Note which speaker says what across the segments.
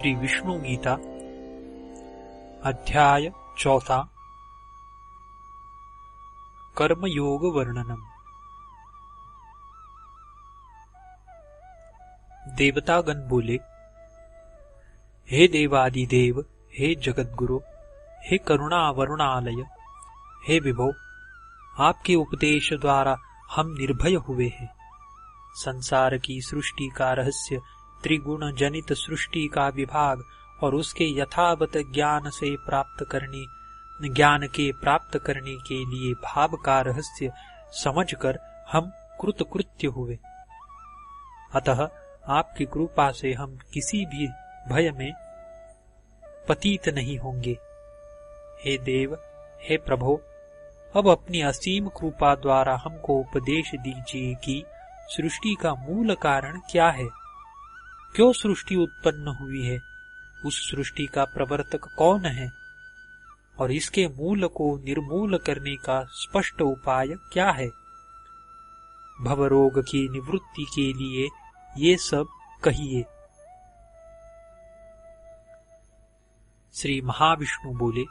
Speaker 1: श्री विष्णु गीता अध्याय 4 कर्मयोग वर्णनम। देवतागण बोले, हे देवादिदेव, हे जगद्गुरु, हे करुणा वरुणालय, हे विभो, आपके उपदेश द्वारा हम निर्भय हुए हैं। संसार की सृष्टि का रहस्य, त्रिगुण जनित सृष्टि का विभाग और उसके यथावत ज्ञान के प्राप्त करने के लिए भाव का रहस्य समझकर हम कृतकृत्य हुए। अतः आपकी कृपा से हम किसी भी भय में पतित नहीं होंगे। हे देव, हे प्रभो, अब अपनी असीम कृपा द्वारा हमको उपदेश दीजिए कि सृष्टि का मूल कारण क्या है, क्यों सृष्टि उत्पन्न हुई है, उस सृष्टि का प्रवर्तक कौन है और इसके मूल को निर्मूल करने का स्पष्ट उपाय क्या है। भवरोग की निवृत्ति के लिए ये सब कहिए। श्री महाविष्णु बोले,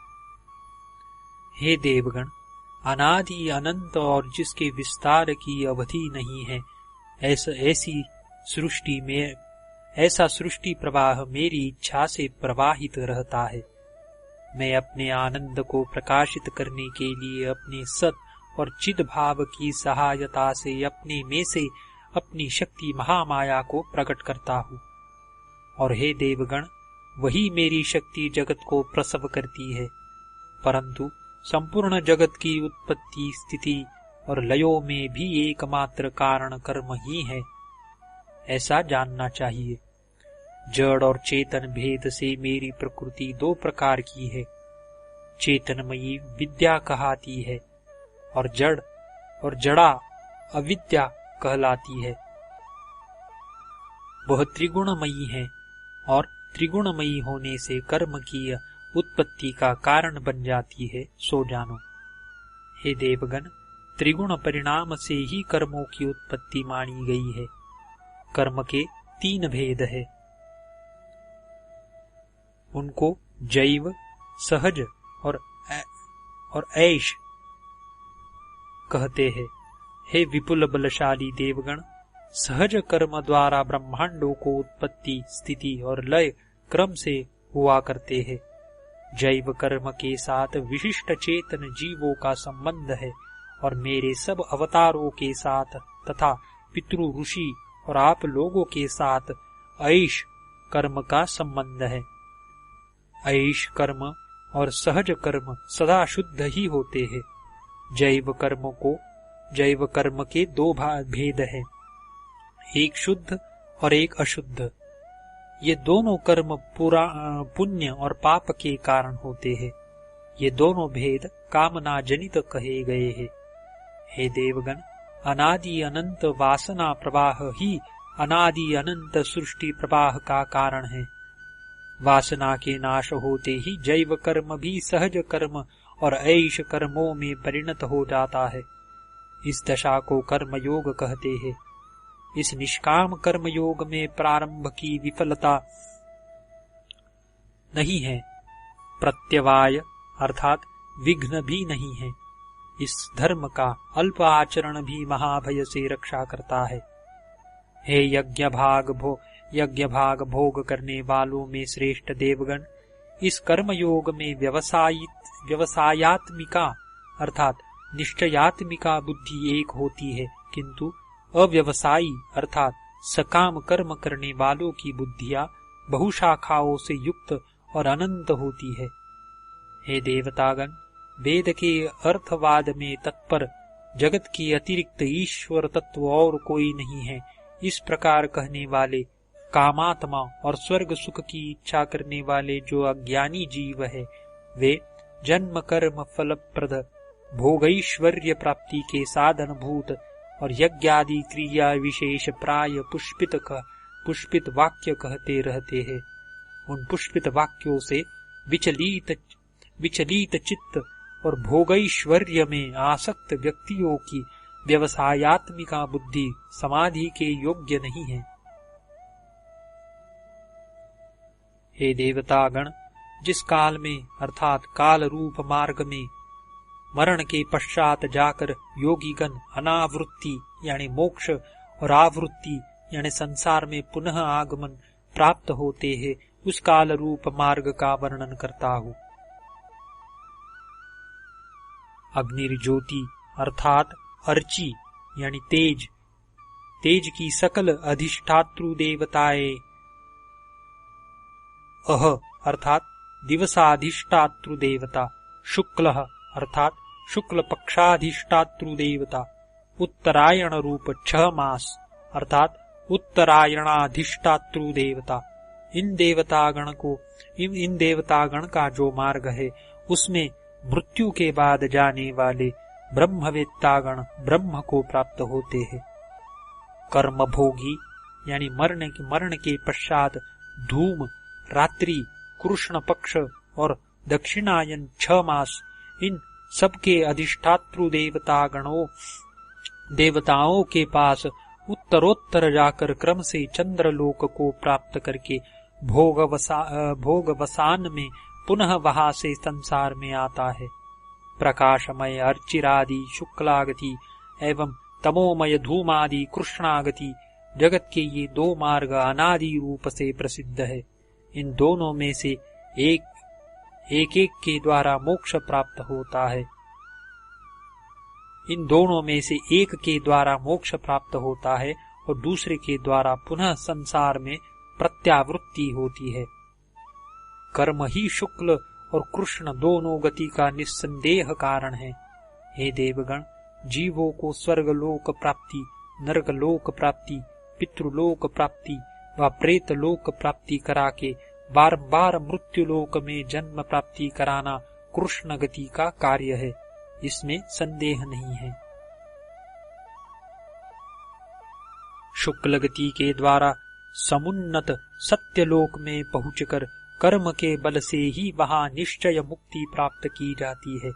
Speaker 1: हे देवगण, अनादि अनंत और जिसके विस्तार की अवधि नहीं है, ऐसा सृष्टि प्रवाह मेरी इच्छा से प्रवाहित रहता है। मैं अपने आनंद को प्रकाशित करने के लिए अपने सत और चिद भाव की सहायता से अपने में से अपनी शक्ति महामाया को प्रकट करता हूँ। और हे देवगण, वही मेरी शक्ति जगत को प्रसव करती है, परंतु संपूर्ण जगत की उत्पत्ति, स्थिति और लयों में भी एकमात्र कारण कर्म ही है, ऐसा जानना चाहिए। जड़ और चेतन भेद से मेरी प्रकृति दो प्रकार की है। चेतनमयी विद्या कहलाती है और जड़ और जड़ा अविद्या कहलाती है। वह त्रिगुणमयी है और त्रिगुणमयी होने से कर्म की उत्पत्ति का कारण बन जाती है, सो जानो। हे देवगण, त्रिगुण परिणाम से ही कर्मों की उत्पत्ति मानी गई है। कर्म के 3 भेद है, उनको जैव, सहज और ऐश कहते हैं। हे विपुल बलशाली देवगण, सहज कर्म द्वारा ब्रह्मांडों को उत्पत्ति, स्थिति और लय क्रम से हुआ करते हैं। जैव कर्म के साथ विशिष्ट चेतन जीवों का संबंध है और मेरे सब अवतारों के साथ तथा पितृ, ऋषि और आप लोगों के साथ ऐश कर्म का संबंध है। ऐश कर्म और सहज कर्म सदा शुद्ध ही होते हैं। जैव कर्म के 2 भेद हैं, एक शुद्ध और एक अशुद्ध। ये दोनों कर्म पुण्य और पाप के कारण होते हैं। ये दोनों भेद कामना जनित कहे गए हैं। हे देवगण, अनादि अनंत वासना प्रवाह ही अनादि अनंत सृष्टि प्रवाह का कारण है। वासना के नाश होते ही जैव कर्म भी सहज कर्म और ऐश कर्मों में परिणत हो जाता है। इस दशा को कर्मयोग कहते हैं। इस निष्काम कर्मयोग में प्रारंभ की विफलता नहीं है, प्रत्यवाय अर्थात विघ्न भी नहीं है। इस धर्म का अल्प आचरण भी महाभय से रक्षा करता है। हे यज्ञ भाग भोग करने वालों में श्रेष्ठ देवगण, इस कर्मयोग में व्यवसायात्मिका अर्थात निश्चयात्मिका बुद्धि एक होती है, किंतु अव्यवसायी अर्थात सकाम कर्म करने वालों की बुद्धियां बहुशाखाओं से युक्त और अनंत होती है। हे देवतागण, वेद के अर्थवाद में तत्पर जगत के अतिरिक्त ईश्वर तत्व और कोई नहीं है, इस प्रकार कहने वाले कामात्मा और स्वर्ग सुख की इच्छा करने वाले जो अज्ञानी जीव है, वे जन्म कर्म फलप्रद भोगैश्वर्य प्राप्ति के साधन भूत और यज्ञादि क्रिया विशेष प्राय पुष्पित वाक्य कहते रहते हैं। उन पुष्पित वाक्यों से विचलित चित्त और भोगैश्वर्य में आसक्त व्यक्तियों की व्यवसायात्मिका बुद्धि समाधि के योग्य नहीं है। हे देवतागण, जिस काल में अर्थात काल रूप मार्ग में मरण के पश्चात जाकर योगीगण अनावृत्ति यानी मोक्ष और आवृत्ति यानी संसार में पुनः आगमन प्राप्त होते हैं, उस काल रूप मार्ग का वर्णन करता हूँ। अग्निर्ज्योति अर्थात अर्ची यानी तेज, तेज की सकल अधिष्ठातृ देवताएं, अह अर्थात दिवसाधिष्ठातृ देवता, शुक्ल अर्थात शुक्ल पक्षाधिष्ठातृ देवता, उत्तरायण रूप 6 मास अर्थात उत्तरायणाधिष्ठातृ देवता। इन देवतागण का जो मार्ग है उसमें मृत्यु के बाद जाने वाले ब्रह्मवेत्तागण ब्रह्म को प्राप्त होते हैं। कर्म भोगी यानी मरण के पश्चात धूम, रात्रि, कृष्ण पक्ष और दक्षिणायन 6 मास, इन सबके अधिष्ठातृ देवताओं के पास उत्तरोत्तर जाकर क्रम से चंद्रलोक को प्राप्त करके भोगवसान में पुनः वहां से संसार में आता है। प्रकाशमय अर्चिरादि शुक्लागति एवं तमोमय धूमादि कृष्णागति, जगत के ये 2 मार्ग अनादि रूप से प्रसिद्ध है। इन दोनों में से एक के द्वारा मोक्ष प्राप्त होता है। इन दोनों में से एक के द्वारा मोक्ष प्राप्त होता है और दूसरे के द्वारा पुनः संसार में प्रत्यावृत्ति होती है। कर्म ही शुक्ल और कृष्ण दोनों गति का निस्संदेह कारण है। हे देवगण, जीवों को स्वर्गलोक प्राप्ति, नरकलोक प्राप्ति, पितृलोक प्राप्ति व प्रेतलोक प्राप्ति करा के बार बार मृत्युलोक में जन्म प्राप्ति कराना कृष्ण गति का कार्य है, इसमें संदेह नहीं है। शुक्ल गति के द्वारा समुन्नत सत्यलोक में पहुंचकर कर्म के बल से ही वहां निश्चय मुक्ति प्राप्त की जाती है।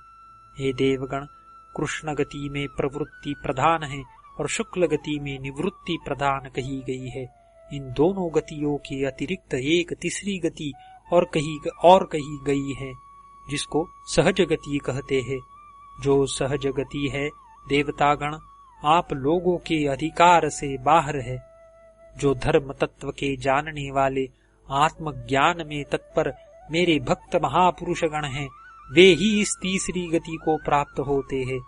Speaker 1: हे देवगण, कृष्ण गति में प्रवृत्ति प्रधान है और शुक्ल गति में निवृत्ति प्रधान कही गई है। इन दोनों गतियों के अतिरिक्त एक तीसरी गति और कही गई है, जिसको सहज गति कहते हैं। जो सहज गति है, देवतागण, आप लोगों के अधिकार से बाहर है। जो धर्म तत्व के जानने वाले आत्मज्ञान में तत्पर मेरे भक्त महापुरुषगण हैं, वे ही इस तीसरी गति को प्राप्त होते हैं।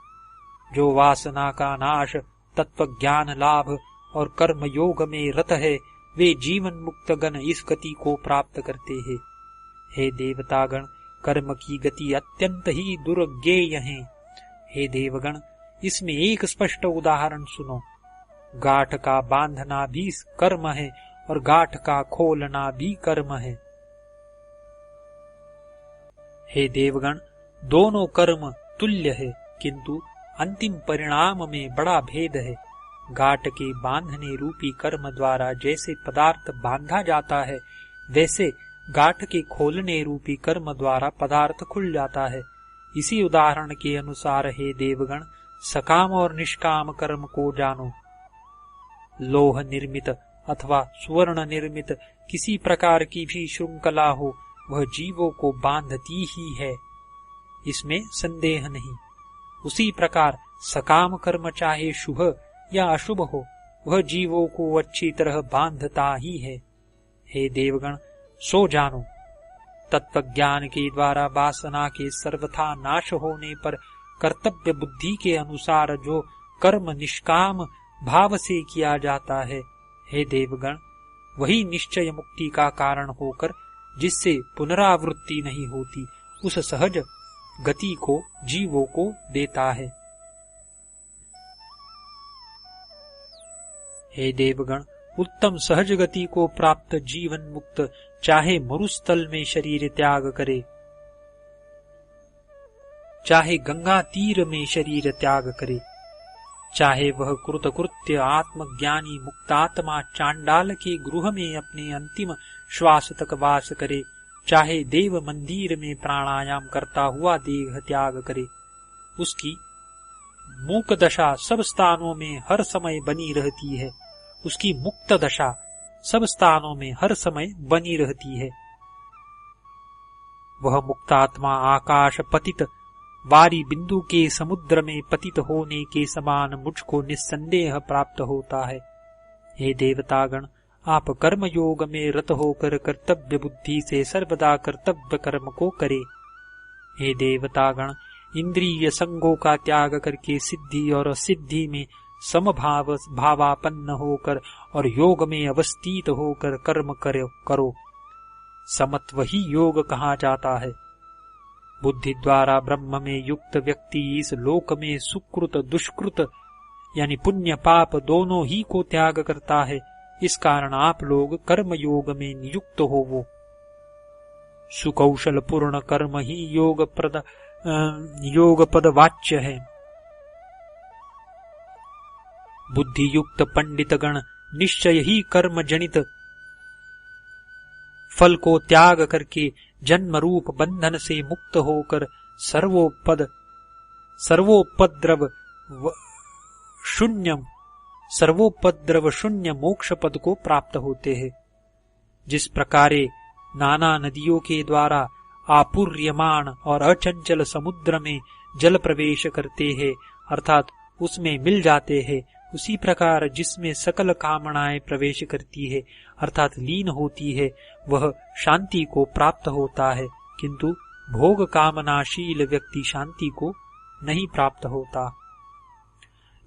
Speaker 1: जो वासना का नाश, तत्व ज्ञान लाभ और कर्म योग में रत है, वे जीवन मुक्त गण इस गति को प्राप्त करते हैं। हे देवतागण, कर्म की गति अत्यंत ही दुर्ज्ञेय है। हे देवगण, इसमें एक स्पष्ट उदाहरण सुनो। गांठ का बांधना भी कर्म है और गांठ का खोलना भी कर्म है। हे देवगण, दोनों कर्म तुल्य है, किंतु अंतिम परिणाम में बड़ा भेद है। गांठ के बांधने रूपी कर्म द्वारा जैसे पदार्थ बांधा जाता है, वैसे गांठ के खोलने रूपी कर्म द्वारा पदार्थ खुल जाता है। इसी उदाहरण के अनुसार हे देवगण, सकाम और निष्काम कर्म को जानो। लोह निर्मित अथवा स्वर्ण निर्मित किसी प्रकार की भी श्रृंखला हो, वह जीवों को बांधती ही है, इसमें संदेह नहीं। उसी प्रकार सकाम कर्म चाहे शुभ या अशुभ हो, वह जीवों को अच्छी तरह बांधता ही है। हे देवगण, सो जानो, तत्वज्ञान के द्वारा वासना के सर्वथा नाश होने पर कर्तव्य बुद्धि के अनुसार जो कर्म निष्काम भाव से किया जाता है, हे देवगण, वही निश्चय मुक्ति का कारण होकर जिससे पुनरावृत्ति नहीं होती, उस सहज गति को जीवों को देता है। हे देवगण, उत्तम सहज गति को प्राप्त जीवन मुक्त चाहे मरुस्थल में शरीर त्याग करे, चाहे गंगा तीर में शरीर त्याग करे, चाहे वह कृतकृत्य आत्मज्ञानी मुक्तात्मा चांडाल के गृह में अपने अंतिम श्वास तक वास करे, चाहे देव मंदिर में प्राणायाम करता हुआ देह त्याग करे, उसकी मूक दशा सब स्थानों में हर समय बनी रहती है। उसकी मुक्त दशा सब स्थानों में हर समय बनी रहती है। वह मुक्तात्मा आकाश पतित वारी बिंदु के समुद्र में पतित होने के समान मुझको निस्संदेह प्राप्त होता है। हे देवतागण, आप कर्म योग में रत होकर कर्तव्य बुद्धि से सर्वदा कर्तव्य कर्म को करें। हे देवतागण, इंद्रिय संगों का त्याग करके सिद्धि और असिद्धि में समभाव भावापन्न होकर और योग में अवस्थित होकर कर्म करो। समत्व ही योग कहा जाता है। बुद्धि द्वारा ब्रह्म में युक्त व्यक्ति इस लोक में सुकृत दुष्कृत यानी पुण्य पाप दोनों ही को त्याग करता है। इस कारण आप लोग कर्म योग में नियुक्त होवो। सुकौशल पूर्ण कर्म ही योग पद वाच्य है। बुद्धि युक्त पंडित गण निश्चय ही कर्म जनित फल को त्याग करके जन्म रूप बंधन से मुक्त होकर सर्वोपद्रव शून्य मोक्ष पद को प्राप्त होते हैं। जिस प्रकारे नाना नदियों के द्वारा आपूर्यमान और अचंचल समुद्र में जल प्रवेश करते हैं अर्थात उसमें मिल जाते हैं, उसी प्रकार जिसमें सकल कामनाएं प्रवेश करती है अर्थात लीन होती है, वह शांति को प्राप्त होता है। किंतु भोग कामनाशील व्यक्ति शांति को नहीं प्राप्त होता।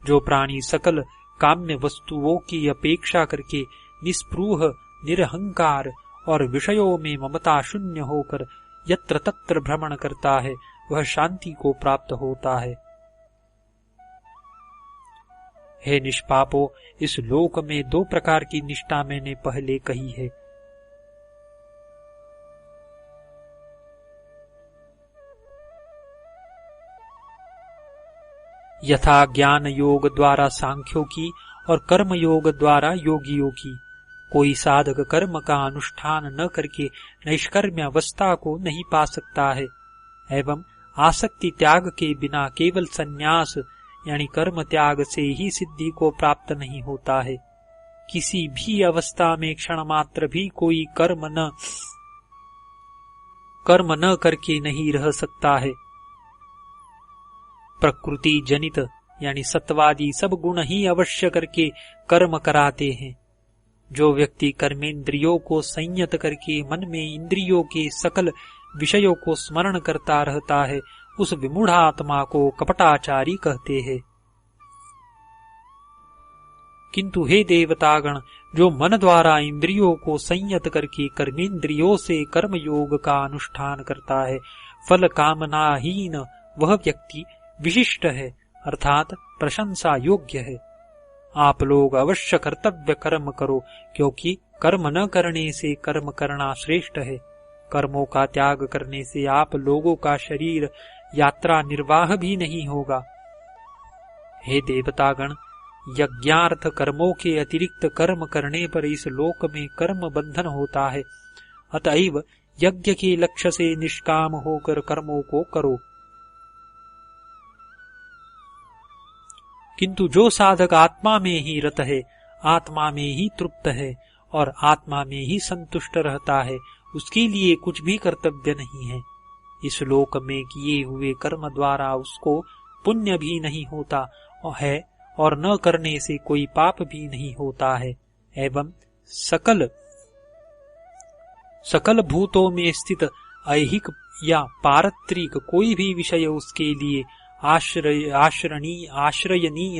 Speaker 1: जो प्राणी सकल काम्य वस्तुओं की अपेक्षा करके निस्पृह निरहंकार और विषयों में ममता शून्य होकर यत्र तत्र भ्रमण करता है, वह शांति को प्राप्त होता है। हे निष्पापो, इस लोक में दो प्रकार की निष्ठा मैंने पहले कही है। यथा ज्ञान योग द्वारा सांख्यों की और कर्म योग द्वारा योगियों की। कोई साधक कर्म का अनुष्ठान न करके नैष्कर्म्य अवस्था को नहीं पा सकता है, एवं आसक्ति त्याग के बिना केवल संन्यास यानी कर्म त्याग से ही सिद्धि को प्राप्त नहीं होता है। किसी भी अवस्था में क्षण मात्र भी कोई कर्म न करके नहीं रह सकता है। प्रकृति जनित यानी सत्वादी सब गुण ही अवश्य करके कर्म कराते हैं। जो व्यक्ति कर्मेंद्रियों को संयत करके मन में इंद्रियों के सकल विषयों को स्मरण करता रहता है, उस विमूढ़ आत्मा को कपटाचारी कहते हैं। किंतु हे देवतागण, जो मन द्वारा इंद्रियों को संयत करके कर्मेंद्रियों से कर्म योग का अनुष्ठान करता है, फल कामनाहीन वह व्यक्ति विशिष्ट है अर्थात प्रशंसा योग्य है। आप लोग अवश्य कर्तव्य कर्म करो, क्योंकि कर्म न करने से कर्म करना श्रेष्ठ है। कर्मों का त्याग करने से आप लोगों का शरीर यात्रा निर्वाह भी नहीं होगा। हे देवतागण, यज्ञार्थ कर्मों के अतिरिक्त कर्म करने पर इस लोक में कर्म बंधन होता है। अतएव यज्ञ के लक्ष्य से निष्काम होकर कर्मों को करो। किंतु जो साधक आत्मा में ही रत है, आत्मा में ही तृप्त है और आत्मा में ही संतुष्ट रहता है, उसके लिए कुछ भी कर्तव्य नहीं है। इस लोक में किए हुए कर्म द्वारा उसको पुण्य भी नहीं होता है और न करने से कोई पाप भी नहीं होता है। एवं सकल भूतों में स्थित ऐहिक या पारत्रिक कोई भी विषय उसके लिए आश्रयनीय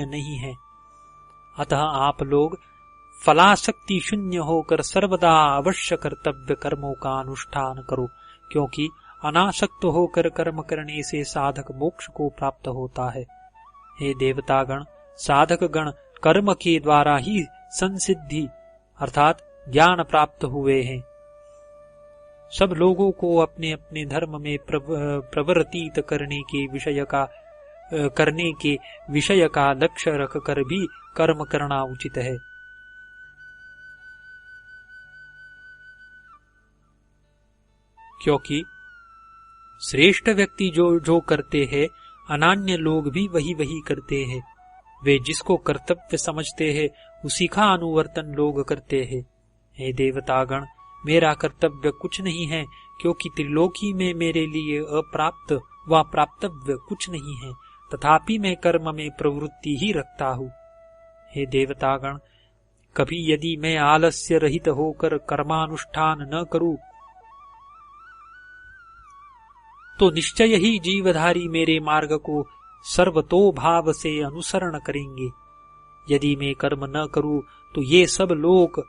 Speaker 1: नहीं है। अतः आप लोग फलासक्ति शून्य होकर सर्वदा अवश्य कर्तव्य कर्मों का अनुष्ठान करो, क्योंकि अनासक्त होकर कर्म करने से साधक मोक्ष को प्राप्त होता है। हे देवतागण, साधक गण कर्म के द्वारा ही संसिद्धि अर्थात ज्ञान प्राप्त हुए हैं। सब लोगों को अपने अपने धर्म में प्रवर्तित करने के विषय का लक्ष्य रखकर भी कर्म करना उचित है। क्योंकि श्रेष्ठ व्यक्ति जो करते हैं, अनान्य लोग भी वही करते हैं। वे जिसको कर्तव्य समझते हैं, उसी का अनुवर्तन लोग करते हैं। हे देवतागण, मेरा कर्तव्य कुछ नहीं है क्योंकि त्रिलोकी में मेरे लिए अप्राप्त व प्राप्तव्य कुछ नहीं है, तथापि मैं कर्म में प्रवृत्ति ही रखता हूँ। हे देवतागण, कभी यदि मैं आलस्य रहित होकर कर्मानुष्ठान न करूं, तो निश्चय ही जीवधारी मेरे मार्ग को सर्वतोभाव से अनुसरण करेंगे। यदि मैं कर्म न करूं, तो ये सब लोग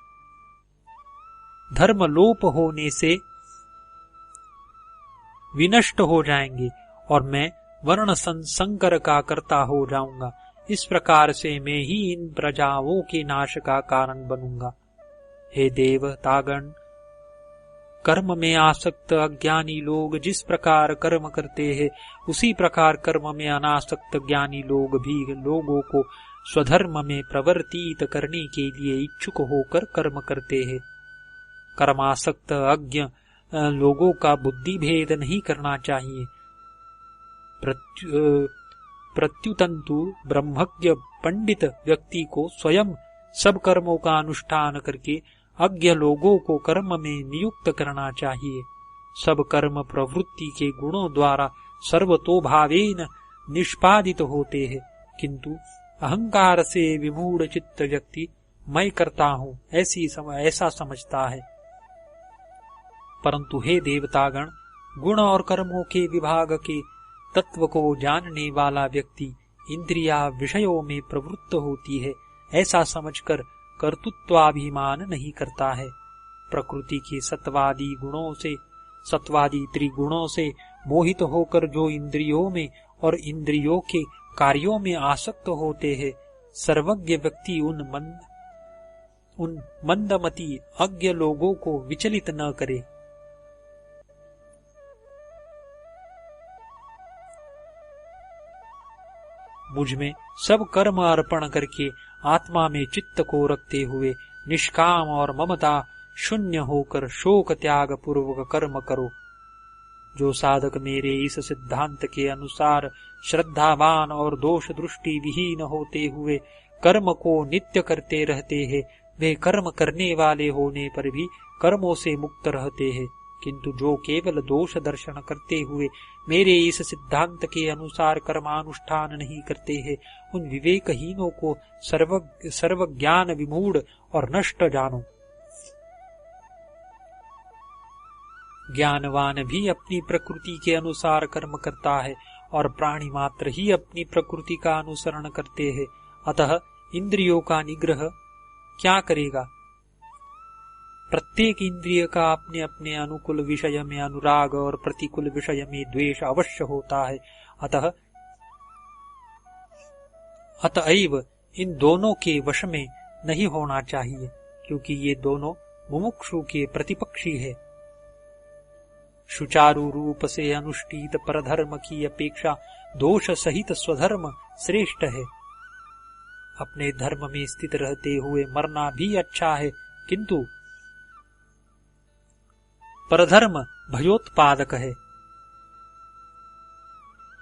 Speaker 1: धर्मलोप होने से विनष्ट हो जाएंगे और मैं वर्ण संकर का कर्ता हो जाऊंगा। इस प्रकार से मैं ही इन प्रजाओं के नाश का कारण बनूंगा। हे देवतागण, कर्म में आसक्त अज्ञानी लोग जिस प्रकार कर्म करते हैं, उसी प्रकार कर्म में अनासक्त ज्ञानी लोग भी लोगों को स्वधर्म में प्रवर्तित करने के लिए इच्छुक होकर कर्म करते हैं। कर्मासक्त अज्ञ लोगों का बुद्धि भेद नहीं करना चाहिए। प्रत्युतंतु ब्रह्मज्ञ पंडित व्यक्ति को स्वयं सब कर्मों का अनुष्ठान करके अज्ञ लोगों को कर्म में नियुक्त करना चाहिए। सब कर्म प्रवृत्ति के गुणों द्वारा सर्वतोभावेन निष्पादित होते हैं, किंतु अहंकार से विमूढ़ चित्त व्यक्ति मैं करता हूँ ऐसा समझता है। परंतु हे देवतागण, गुण और कर्मों के विभाग के तत्व को जानने वाला व्यक्ति इंद्रिया विषयों में प्रवृत्त होती है ऐसा समझकर कर्तृत्वाभिमान नहीं करता है। प्रकृति के सत्वादि त्रिगुणों से मोहित होकर जो इंद्रियों में और इंद्रियों के कार्यों में आसक्त होते हैं, सर्वज्ञ व्यक्ति उन मंदमती अज्ञ लोगों को विचलित न करे। मुझ में सब कर्म अर्पण करके आत्मा में चित्त को रखते हुए निष्काम और ममता शून्य होकर शोक त्याग पूर्वक कर्म करो। जो साधक मेरे इस सिद्धांत के अनुसार श्रद्धावान और दोष दृष्टि विहीन होते हुए कर्म को नित्य करते रहते हैं, वे कर्म करने वाले होने पर भी कर्मों से मुक्त रहते हैं। किंतु जो केवल दोष दर्शन करते हुए मेरे इस सिद्धांत के अनुसार कर्मानुष्ठान नहीं करते हैं, उन विवेकहीनों को सर्वज्ञान विमूढ़ और नष्ट जानो। ज्ञानवान भी अपनी प्रकृति के अनुसार कर्म करता है और प्राणी मात्र ही अपनी प्रकृति का अनुसरण करते हैं। अतः इंद्रियों का निग्रह क्या करेगा? प्रत्येक इंद्रिय का अपने अपने अनुकूल विषय में अनुराग और प्रतिकूल विषय में द्वेष अवश्य होता है। अतएव इन दोनों के वश में नहीं होना चाहिए, क्योंकि ये दोनों मुमुक्षु के प्रतिपक्षी है। सुचारु रूप से अनुष्ठित परधर्म की अपेक्षा दोष सहित स्वधर्म श्रेष्ठ है। अपने धर्म में स्थित रहते हुए मरना भी अच्छा है, किंतु परधर्म भयोत्पादक है।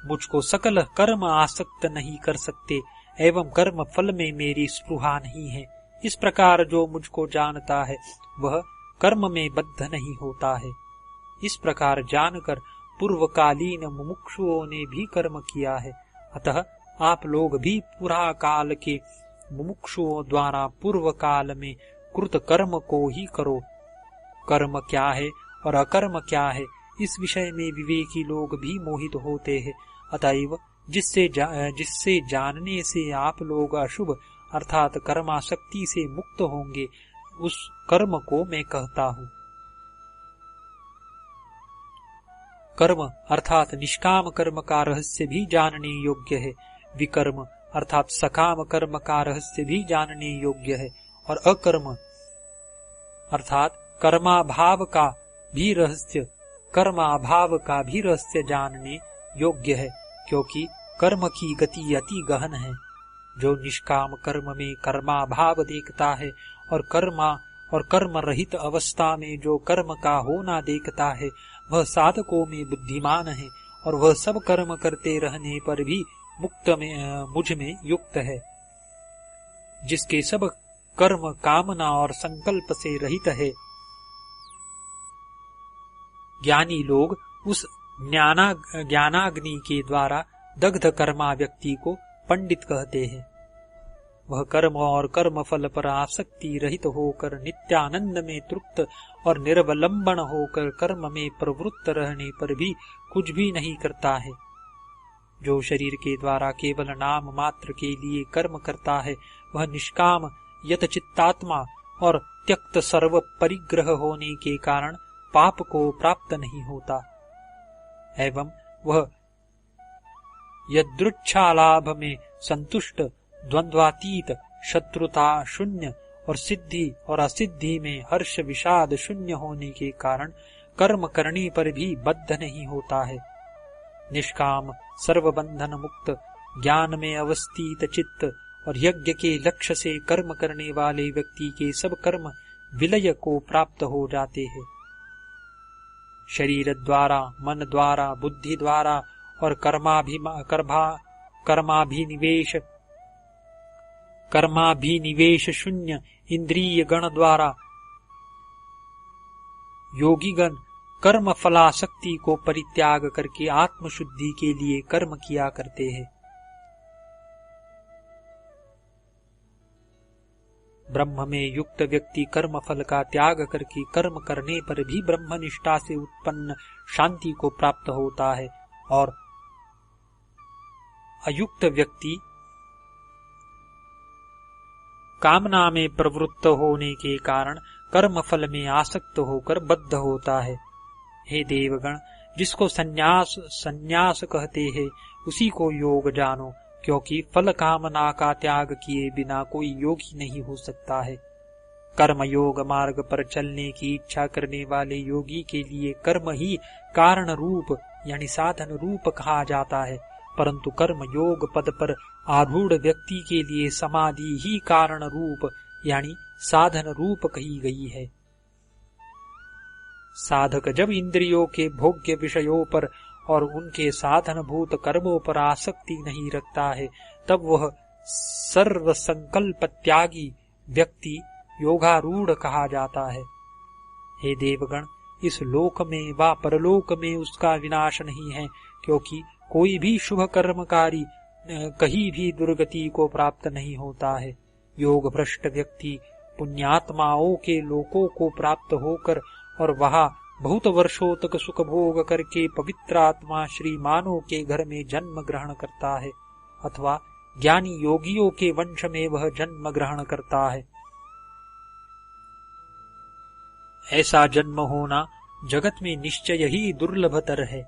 Speaker 1: मुझको सकल कर्म आसक्त नहीं कर सकते एवं कर्म फल में मेरी स्पृहा नहीं है। इस प्रकार जो मुझको जानता है वह कर्म में बद्ध नहीं होता है। इस प्रकार जानकर पूर्वकालीन मुमुक्षुओं ने भी कर्म किया है। अतः आप लोग भी पुरा काल के मुमुक्षुओं द्वारा पूर्व काल में कृत कर्म को ही करो। कर्म क्या है और अकर्म क्या है, इस विषय में विवेकी लोग भी मोहित होते हैं। अतएव जिससे जानने से आप लोग अशुभ अर्थात कर्मासक्ति से मुक्त होंगे, उस कर्म को मैं कहता हूँ। कर्म अर्थात निष्काम कर्म का रहस्य भी जानने योग्य है। विकर्म अर्थात सकाम कर्म का रहस्य भी जानने योग्य है। और अकर्म अर्थात कर्माभाव का भी रहस्य जानने योग्य है, क्योंकि कर्म की गति अति गहन है। जो निष्काम कर्म में कर्माभाव देखता है और कर्म रहित अवस्था में जो कर्म का होना देखता है, वह साधकों में बुद्धिमान है और वह सब कर्म करते रहने पर भी मुझ में युक्त है। जिसके सब कर्म कामना और संकल्प से रहित है, ज्ञानी लोग उस ज्ञानाग्नि के द्वारा दग्ध कर्मा व्यक्ति को पंडित कहते हैं। वह कर्म और कर्म फल पर आसक्ति रहित होकर नित्यानंद में तृप्त और निर्वलंबन होकर कर्म में प्रवृत्त रहने पर भी कुछ भी नहीं करता है। जो शरीर के द्वारा केवल नाम मात्र के लिए कर्म करता है, वह निष्काम यतचित्तात्मा और त्यक्त सर्व परिग्रह होने के कारण पाप को प्राप्त नहीं होता, एवं वह यदृच्छालाभ में संतुष्ट, द्वंद्वातीत, शत्रुता शून्य और सिद्धि और असिद्धि में हर्ष विषाद शून्य होने के कारण कर्म करने पर भी बद्ध नहीं होता है। निष्काम, सर्वबंधन मुक्त, ज्ञान में अवस्थित चित्त और यज्ञ के लक्ष्य से कर्म करने वाले व्यक्ति के सब कर्म विलय को प्राप्त हो जाते हैं। शरीर द्वारा, मन द्वारा, बुद्धि द्वारा और कर्माभिनिवेश शून्य इंद्रिय गण द्वारा योगीगण कर्म फलासक्ति को परित्याग करके आत्मशुद्धि के लिए कर्म किया करते हैं। ब्रह्म में युक्त व्यक्ति कर्म फल का त्याग करके कर्म करने पर भी ब्रह्मनिष्ठा से उत्पन्न शांति को प्राप्त होता है, और अयुक्त व्यक्ति कामना में प्रवृत्त होने के कारण कर्म फल में आसक्त होकर बद्ध होता है। हे देवगण, जिसको संन्यास कहते हैं, उसी को योग जानो, क्योंकि फल कामना का त्याग किए बिना कोई योगी नहीं हो सकता है। कर्म योग मार्ग पर चलने की इच्छा करने वाले योगी के लिए कर्म ही कारण रूप यानी साधन रूप कहा जाता है, परंतु कर्म योग पद पर आरूढ़ व्यक्ति के लिए समाधि ही कारण रूप यानी साधन रूप कही गई है। साधक जब इंद्रियों के भोग्य विषयों पर और उनके साधनभूत कर्मों पर आसक्ति नहीं रखता है, तब वह सर्व संकल्प त्यागी व्यक्ति योगारूढ़ कहा जाता है। हे देवगण, इस लोक में व परलोक में उसका विनाश नहीं है, क्योंकि कोई भी शुभ कर्मकारी कहीं भी दुर्गति को प्राप्त नहीं होता है। योग भ्रष्ट व्यक्ति पुण्यात्माओं के लोकों को प्राप्त होकर और वहां बहुत वर्षों तक सुख भोग करके पवित्र आत्मा श्रीमानों के घर में जन्म ग्रहण करता है, अथवा ज्ञानी योगियों के वंश में वह जन्म ग्रहण करता है। ऐसा जन्म होना जगत में निश्चय ही दुर्लभतर है।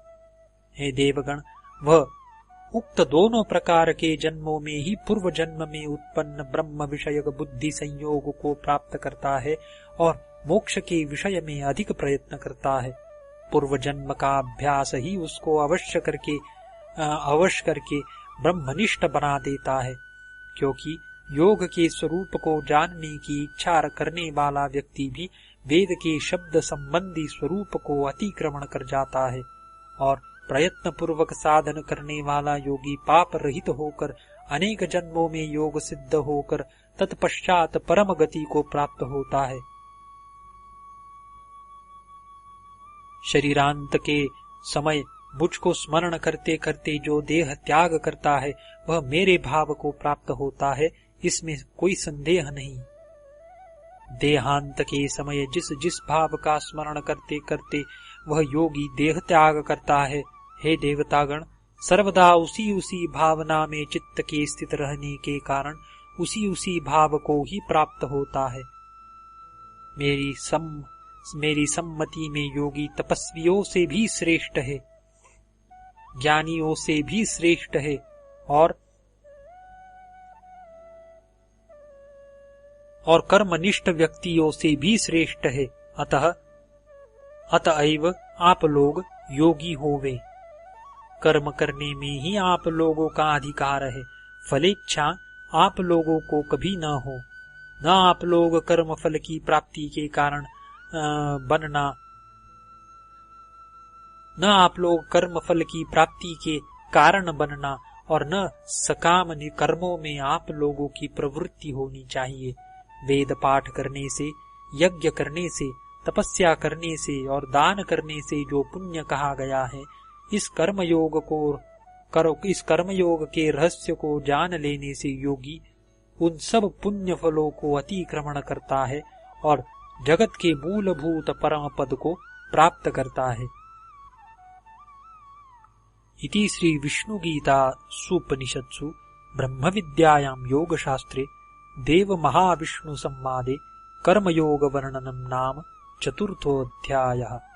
Speaker 1: हे देवगण, वह उक्त दोनों प्रकार के जन्मों में ही पूर्व जन्म में उत्पन्न ब्रह्म विषयक बुद्धि संयोग को प्राप्त करता है और मोक्ष के विषय में अधिक प्रयत्न करता है। पूर्व जन्म का अभ्यास ही उसको अवश्य करके ब्रह्मनिष्ठ बना देता है, क्योंकि योग के स्वरूप को जानने की इच्छा करने वाला व्यक्ति भी वेद के शब्द संबंधी स्वरूप को अतिक्रमण कर जाता है, और प्रयत्न पूर्वक साधन करने वाला योगी पाप रहित होकर अनेक जन्मों में योग सिद्ध होकर तत्पश्चात परम गति को प्राप्त होता है। शरीरांत के समय मुझको स्मरण करते करते जो देह त्याग करता है, वह मेरे भाव को प्राप्त होता है, इसमें कोई संदेह नहीं। देहांत के समय जिस भाव का स्मरण करते करते वह योगी देह त्याग करता है, हे देवतागण, सर्वदा उसी भावना में चित्त के स्थित रहने के कारण उसी भाव को ही प्राप्त होता है। मेरी सम्मति में योगी तपस्वियों से भी श्रेष्ठ है, ज्ञानियों से भी श्रेष्ठ है, और कर्मनिष्ठ व्यक्तियों से भी श्रेष्ठ है। अतएव आप लोग योगी होवे। कर्म करने में ही आप लोगों का अधिकार है, फलेच्छा आप लोगों को कभी न हो। न आप लोग कर्म फल की प्राप्ति के कारण बनना, न आप लोग कर्म फल की प्राप्ति के कारण बनना, और न सकाम कर्मों में आप लोगों की प्रवृत्ति होनी चाहिए। वेद पाठ करने से, यज्ञ करने से, तपस्या करने से और दान करने से जो पुण्य कहा गया है, इस कर्मयोग के रहस्य को जान लेने से योगी उन सब पुण्य फलों को अतिक्रमण करता है और जगत के मूलभूत परम पद को प्राप्त करता है। इति श्री विष्णु गीता सुपनिषत्सु ब्रह्म विद्यायां योग शास्त्रे देव महाविष्णु संवादे कर्मयोग वर्णनम नाम चतुर्थोऽध्यायः।